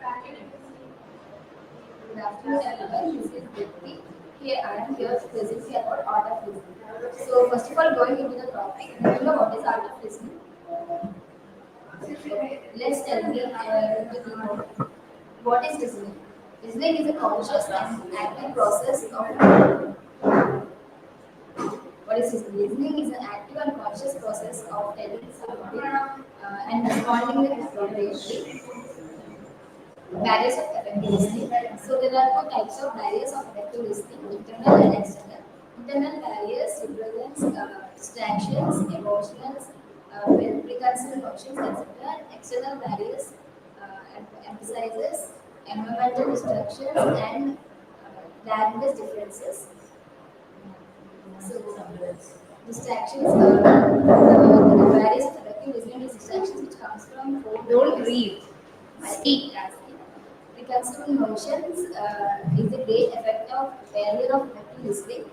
Good afternoon, everyone. This is Dipti. Here I am here to present you about art of listening. So, first of all, going into the topic, do you know what is art of listening? Let's tell me with you know what is listening. Listening is a conscious and active process of what is listening? Listening is an active and conscious process of telling something and responding appropriately. Barriers of effective listening. So there are two types of barriers of effective listening: internal and external. Internal barriers represents distractions, emotions, preconceived notions, etc. External barriers emphasizes environmental distractions and language differences. So distractions, the barriers of effective listening is distractions which comes from phone. Don't read. Speak. Preconceived notions is a great effect of failure of effective listening,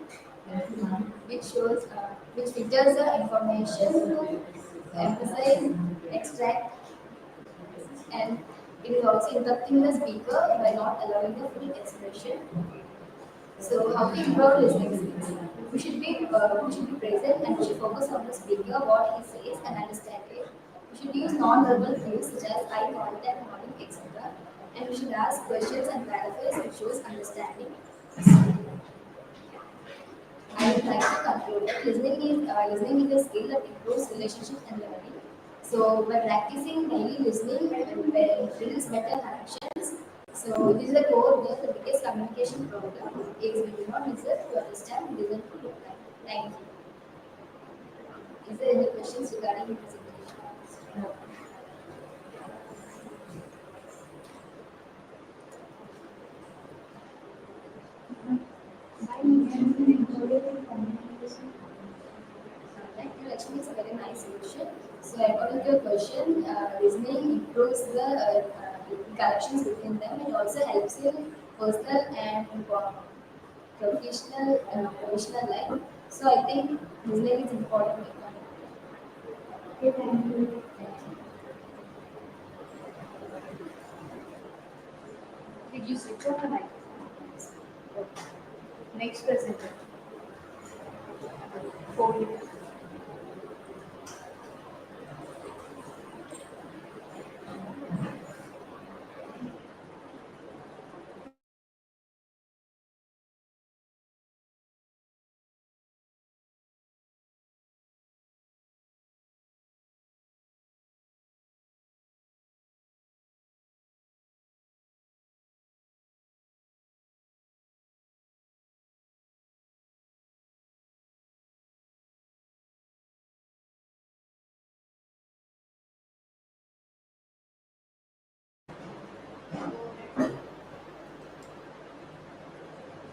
which filters the information to emphasize, extract, and it is also interrupting the speaker by not allowing the full expression. So, how to improve listening skills? We should be present and we should focus on the speaker, what he says, and understand it. We should use non-verbal cues such as eye contact, nodding, etc. And we should ask questions and paraphrase which shows understanding. I would like to conclude that listening is a skill that improves relationships and learning. So by practicing daily listening, builds better connections. So this is the core where the biggest communication problem is we do not listen to understand, we listen to reply. Thank you. Is there any questions regarding the presentation? Thank you, Lakshmi. It's a very nice question. So, according to your question, reasoning improves the connections between them. It also helps in personal and professional life. So, I think reasoning is important. Okay, thank you. Did you switch on the mic? Next presenter. 4 minutes.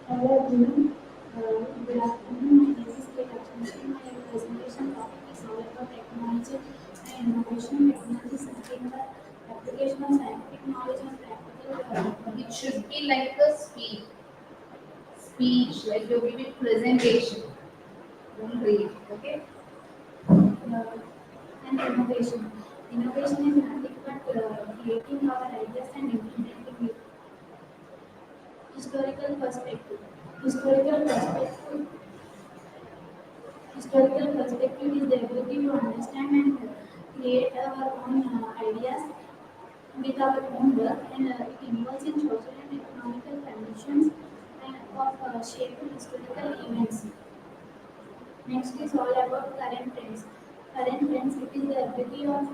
Hello everyone. Good afternoon. My name is Lakshmi. My presentation topic is all about technology and innovation. Technology is something the application of scientific knowledge and practical. It should be like a speech, like you're giving presentation. Don't read, okay? And innovation. Innovation is nothing but creating our ideas and implementing it. Historical perspective. Historical perspective. Historical perspective is the ability to understand and create our own ideas with our own work, and it involves in social and economical conditions and of shaping historical events. Next is all about current trends. Current trends, it is the ability of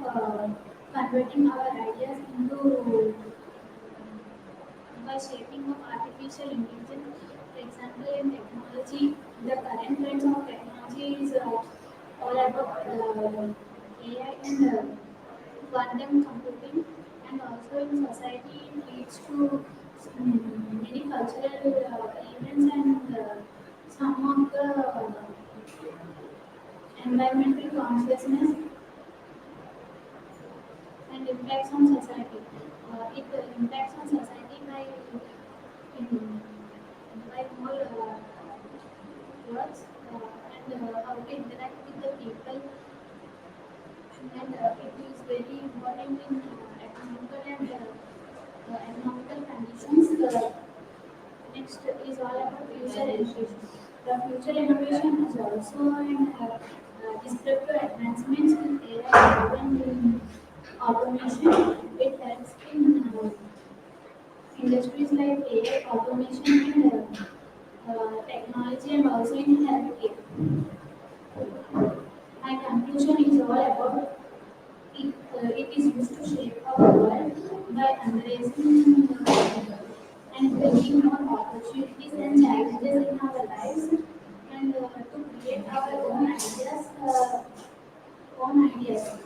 converting our ideas into by shaping of artificial intelligence. For example, in technology, the current trends of technology is all about AI and quantum computing, and also in society it leads to many cultural events and some of the environmental consciousness and impacts on society. It impacts on society in, by more words and how to interact with the people, and it is very important in economical and Technological innovation is also an disruptive advancements in AI driven automation. It helps in industries like AI automation and technology and also in healthcare. My conclusion is all about it is used to shape our world by embracing and bringing more opportunities and challenges in our lives and to create our own ideas.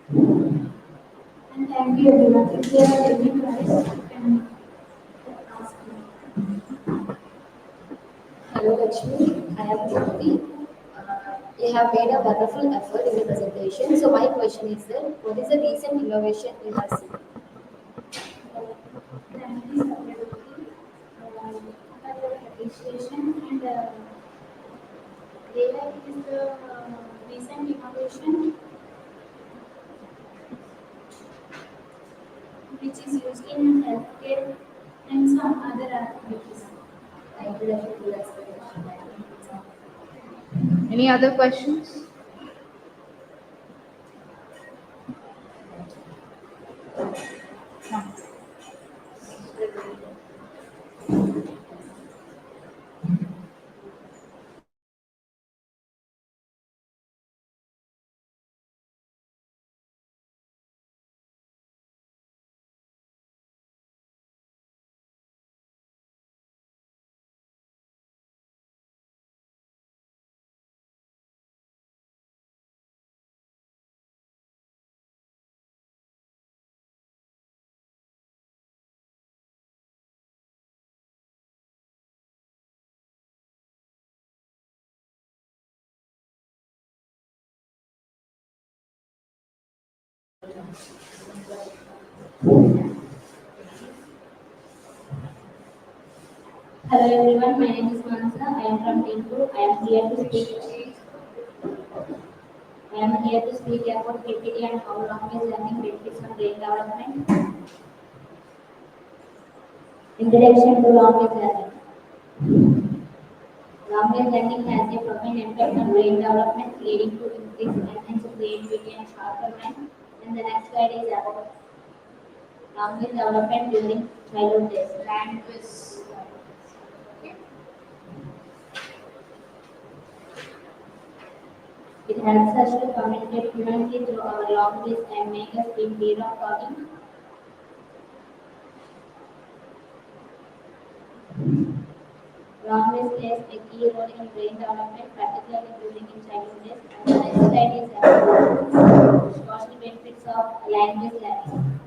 And thank you everyone. If there are any queries, you can ask me. Hello Lakshmi, I am Jyoti. You have made a wonderful effort in the presentation. So my question is that what is the recent innovation you have seen? Thank you, Satyavati, for your appreciation and AI is the recent innovation which is used in healthcare and some other activities. Thank you Lakshmi for your explanation. Any other questions? Hello everyone, my name is Manasa. I am from Telugu. I am here to speak about PPT and how long is learning benefits on brain development. Introduction to long is learning. Long is learning has a profound impact on brain development, leading to increased enhanced creativity and sharper mind. And the next slide is about long is development during childhood days. Language. Okay. It helps us to communicate fluently through our language and make us feel fear of talking. Language plays a key role in brain development, particularly during in childhood days. And the next slide is social benefits of language learning.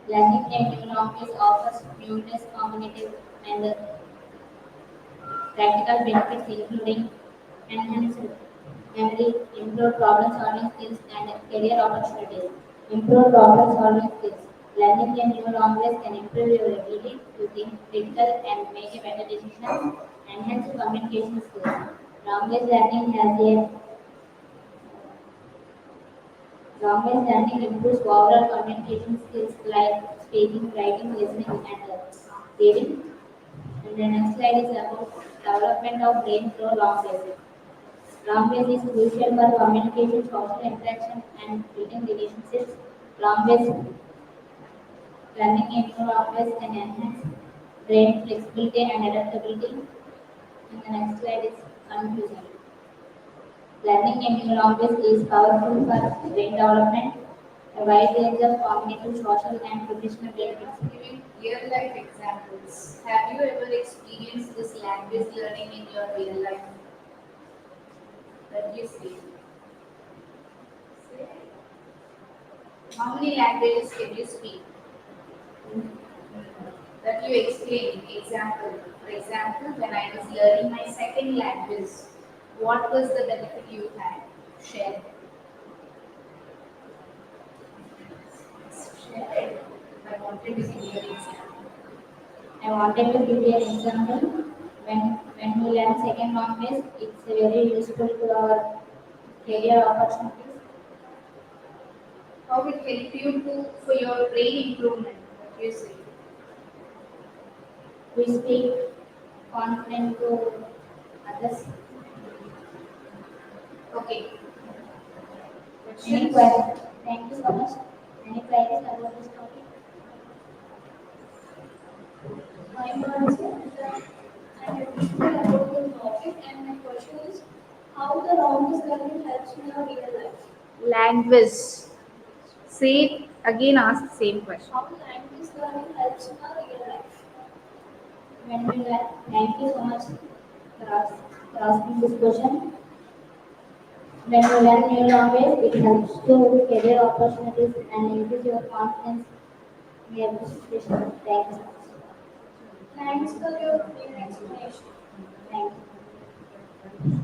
Learning a new language offers numerous cognitive and practical benefits, including enhanced memory, improved problem-solving skills, and career opportunities. Improved problem-solving skills. Learning a new language can improve your ability to think critical and make a better decisions. Enhance communication skills. Language learning has a language learning improves overall communication skills like speaking, writing, listening, and reading. And the next slide is about development of brain through language. Language is crucial for communication, social interaction, and building relationships. Language learning a new language can enhance brain flexibility and adaptability. And the next slide is conclusion. Learning a new language is powerful for brain development. A wide range of cognitive, social, and professional benefits. Giving real life examples. Have you ever experienced this language learning in your real life? That you see. How many languages can you speak? That you explain. Example. For example, when I was learning my second language, what was the benefit you had? Share. Share. I wanted to give you an example. I wanted to give you an example. When we learn second language, it's very useful to our career opportunities. How it help you to for your brain improvement? What you say? We speak confident to Yes. Okay. Any Questions? query? Thank you so much. Any queries about this topic? My answer is that I am thinking about the topic, and my question is how the language learning helps in our real life. Language. Say it again, ask the same question. How language learning helps in our real life. When we learn, thank you so much for asking this question. When you learn new language, it helps to career opportunities and increase your confidence in every situation. Thank you so much. Thanks for your clear explanation. Thank you.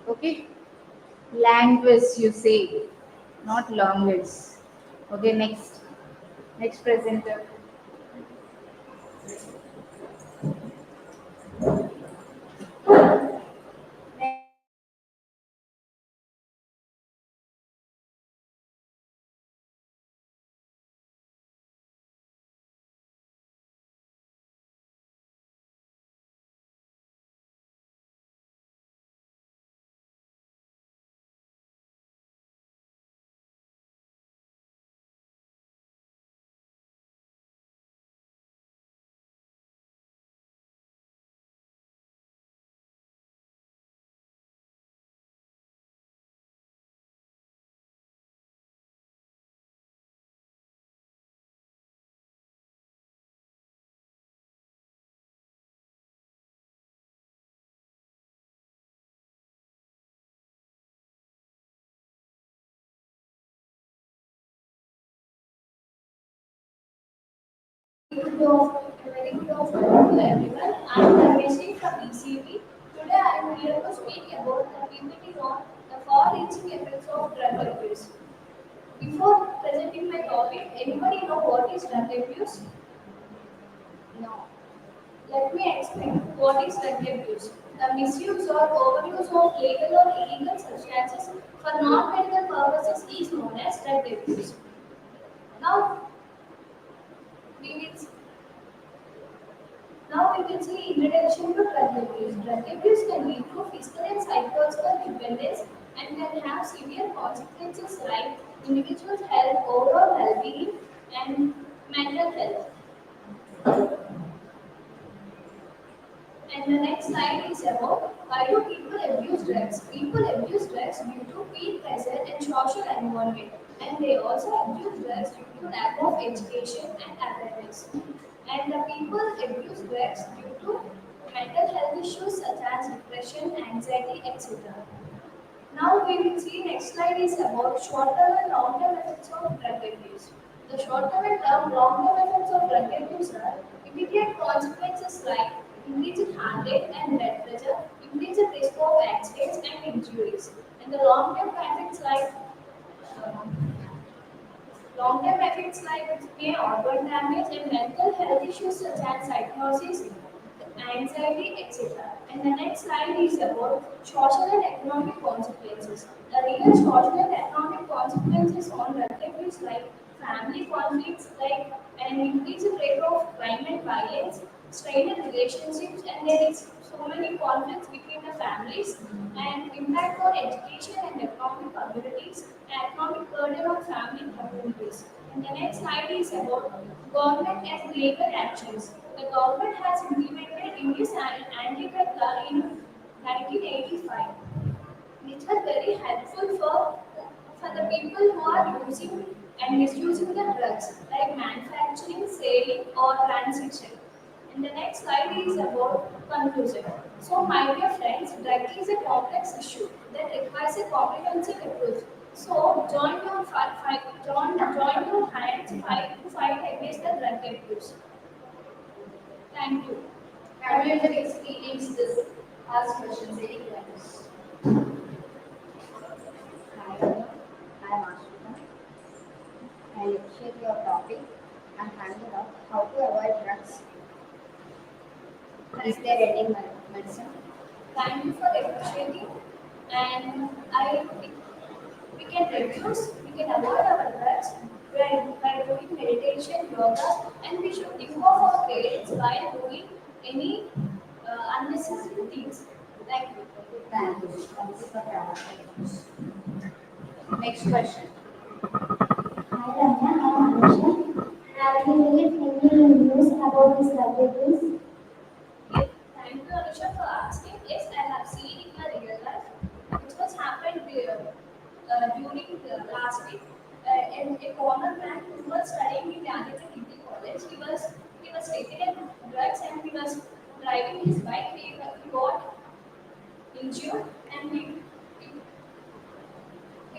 Okay. Language, you say, not language. Okay, next. Next presenter. Very good afternoon to everyone. I am Dharmeshri from ECE-B. Today I am here to speak about the PPT on the far-reaching effects of drug abuse. Before presenting my topic, anybody know what is drug abuse? No. Let me explain what is drug abuse. The misuse or overuse of legal or illegal substances for non-medical purposes is known as drug abuse. Now we will Now we can see introduction to drug abuse. Drug abuse can lead to physical and psychological dependence and can have severe consequences like individual's health, overall well-being, and mental health. And the next slide is about why do people abuse drugs. People abuse drugs due to peer pressure and social environment, and they also abuse drugs due to lack of education and awareness. And the people abuse drugs due to mental health issues such as depression, anxiety, etc. Now we will see next slide is about short-term and long-term effects of drug abuse. The short-term and long-term effects of drug abuse are immediate consequences like increased heart rate and blood pressure, increased risk of accidents and injuries, and the long-term effects like long-term effects like may organ damage and mental health issues such as psychosis, anxiety, etc. And the next slide is about social and economic consequences. The real social and economic consequences on drug abuse like family conflicts like an increased rate of crime and violence, strained relationships, and there is so many conflicts between the families and impact on education and economic communities, economic burden on family communities. And the next slide is about government and legal actions. The government has implemented India's anti-drug law in 1985, which was very helpful for the people who are using and misusing the drugs, like manufacturing, selling, or transaction. And the next slide is about conclusion. So, my dear friends, drug is a complex issue that requires a comprehensive approach. So, join your hands to fight against the drug abuse. Thank you. Have you ever experienced this? Ask questions, any questions? Hi, everyone. I am Ashwita. I will share your topic and handle out how to avoid drugs. Is there any medicine? Thank you for appreciating. And we can avoid our drugs by doing meditation, yoga, and we should involve our parents while doing any unnecessary things. Thank you. Thank you. Thank you for the Next question. Hi Ramya, I am Anusha. Have you read any news about the survey? Yes, thank you, Anusha, for asking. Yes, I have seen in my real life, which was happened during last week. A common man who was studying in Gandhiji Degree College, he was taking drugs and he was driving his bike. He got injured and he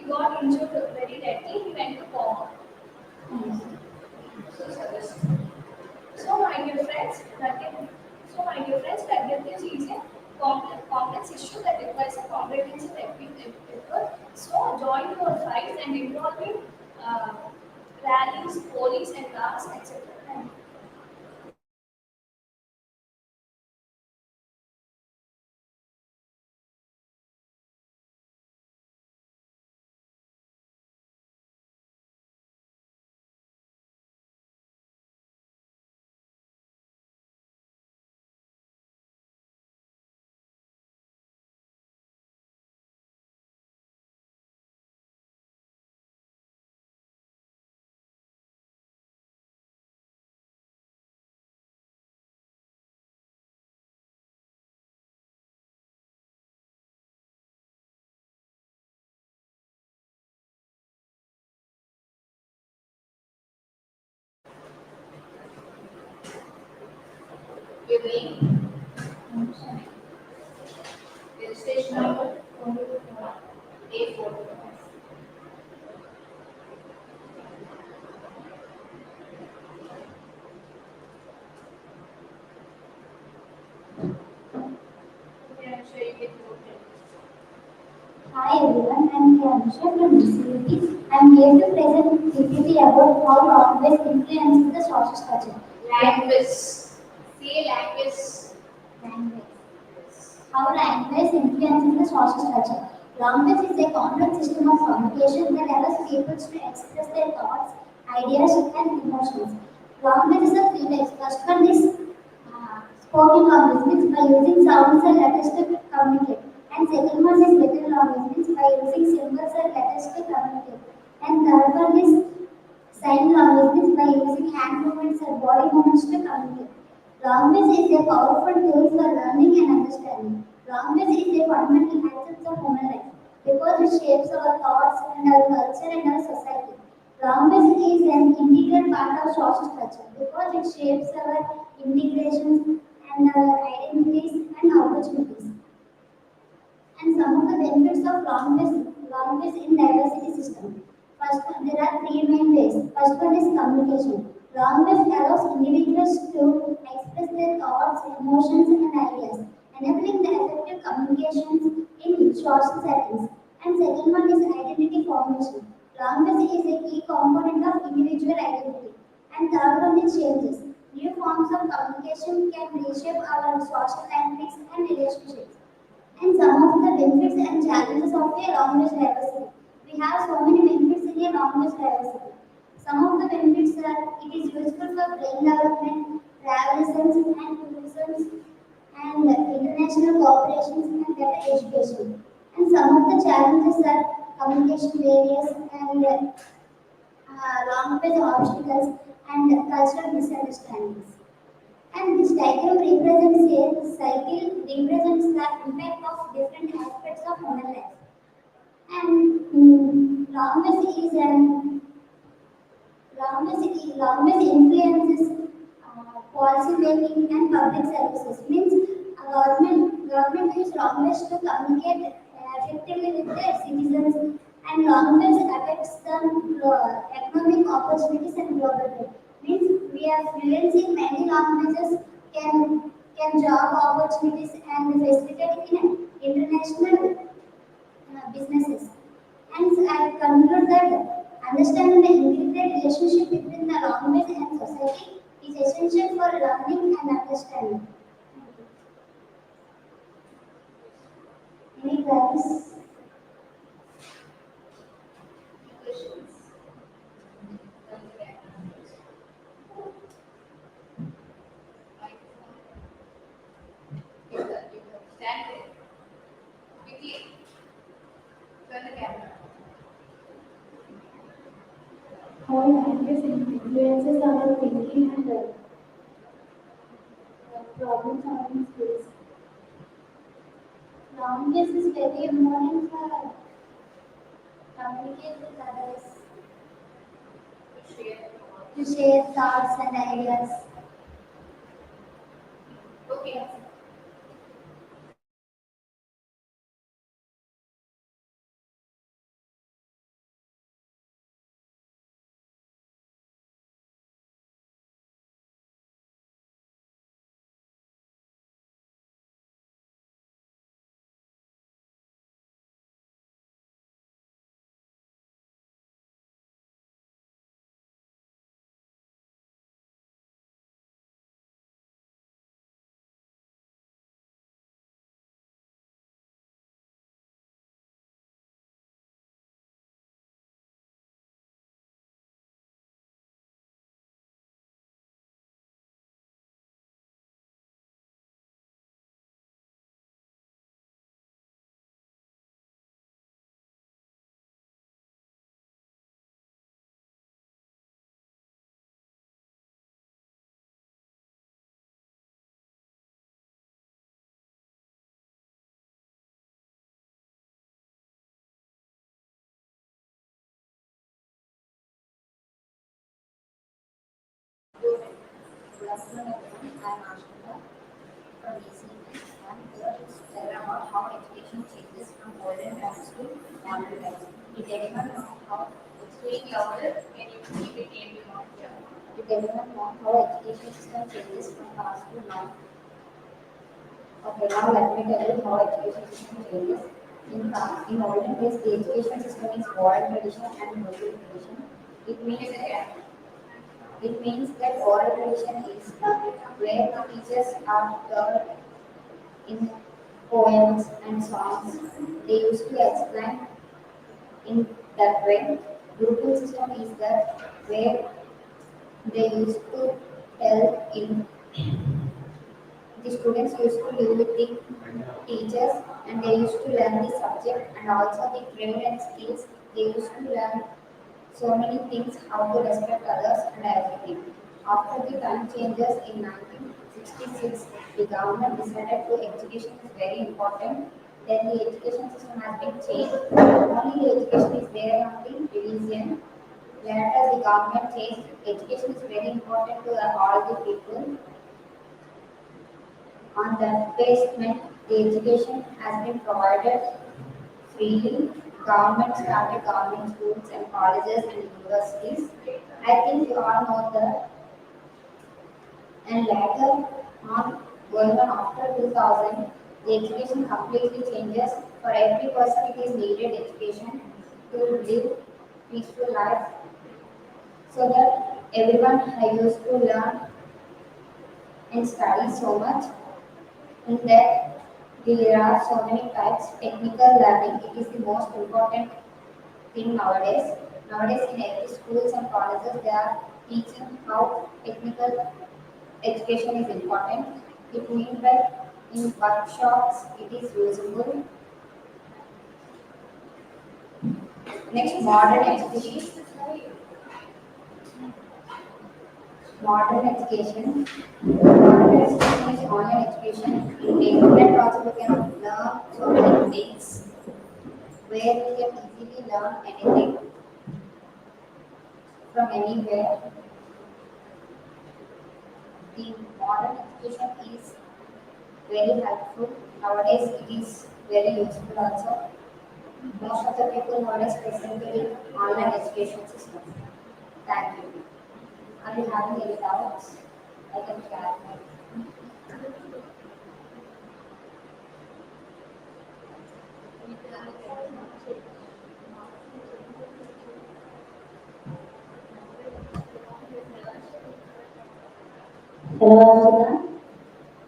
got injured very badly. He went to coma. So, so my dear friends, diabetes is a complex issue that requires a comprehensive effort. So join your fight and involve in uh, rallies, police, and laws, etc. Your name, registration number, A4. Okay, I'm sure you get voted. Hi everyone, I am Anusha from ECE-B. I am here to present PPT about how language influences the social structure. Language. Say language. Language. How language influences the social structure. Language is a complex system of communication that allows people to express their thoughts, ideas, and emotions. Language is of three types. First one is spoken language, means by using sounds and letters to communicate. And second one is written language, means by using symbols and letters to communicate. And third one is sign language, means by using hand movements and body movements to communicate. Language is a powerful tool for learning and understanding. Language is a fundamental aspect of human life because it shapes our thoughts and our culture and our society. Language is an integral part of social structure because it shapes our integrations and our identities and opportunities. And some of the benefits of language in diversity system. First, there are three main ways. First one is communication. Language allows individuals to express their thoughts, emotions, and ideas, enabling the effective communications in social settings. And second one is identity formation. Language is a key component of individual identity. And third one is changes. New forms of communication can reshape our social dynamics and relationships. And some of the benefits and challenges of a language diversity. We have so many benefits in a language diversity. Some of the benefits are it is useful for brain development, travel and tourism, and international cooperations and better education. And some of the challenges are communication barriers and language obstacles and cultural misunderstandings. And this diagram represents a cycle, represents the impact of different aspects of human life. And language is an language influences policy making and public services. Means government use language to communicate effectively with their citizens, and language affects the economic opportunities and global trade. Means we are fluency in many languages can job opportunities and facilitate in international businesses. And I conclude that understanding the integrated relationship between the language and society is essential for learning and understanding. Any queries? Questions? Turn the camera. How language influences our thinking and problem solving skills. Language is very important for communicate with others, Share. to share thoughts and ideas. Okay. Good afternoon, everyone. I am Ashita from ECE-B. I am here to tell about how education changes from olden times to modern times. Did anyone know how Speak louder. Can you keep it in your mouth? did anyone know how education system changes from past to now? Okay, now let me tell you how education system changes. In olden days, the education system is oral tradition and visual tradition. It Look means at the camera. it means that oral tradition is where the teachers are taught in poems and songs. They used to explain in that way. Gurukul system is that where they used to tell in the students used to live with the teachers and they used to learn the subject and also the trade and skills. They used to learn so many things how to respect others and everything. After the time changes in 1966, the government decided to education is very important. Then the education system has been changed. Only the education is there on the religion. Later the government changed. Education is very important to all the people. On that basement, the education has been provided freely. Government started government schools and colleges and universities. I think you all know that. And later on, going on after 2000, the education completely changes. For every person, it is needed education to live peaceful life, so that everyone used to learn and study so much. In that, there are so many types. Technical learning, it is the most important thing nowadays. Nowadays, in every schools and colleges, they are teaching how technical education is important. It means that in workshops, it is usable. Next, modern education. Modern education. Modern education is online education. In the internet also we can learn so many things where we can easily learn anything from anywhere. The modern education is very helpful. Nowadays it is very useful also. Most of the people nowadays present the online education system. Thank you. Are you having any doubts? I can clarify. Hello, Ashita.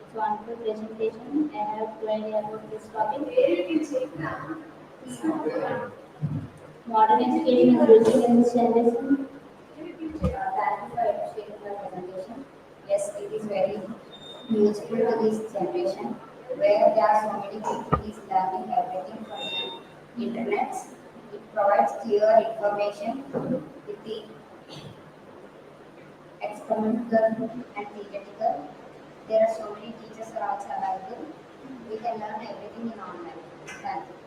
It's wonderful presentation. I have to idea about this topic. Modern education is useful in this generation. Thank you for appreciating my presentation. Yes, it is very useful to this generation where there are so many people is learning everything from them. Internet. It provides clear information with the experimental and theoretical. There are so many teachers are also available. We can learn everything in online. Thank you.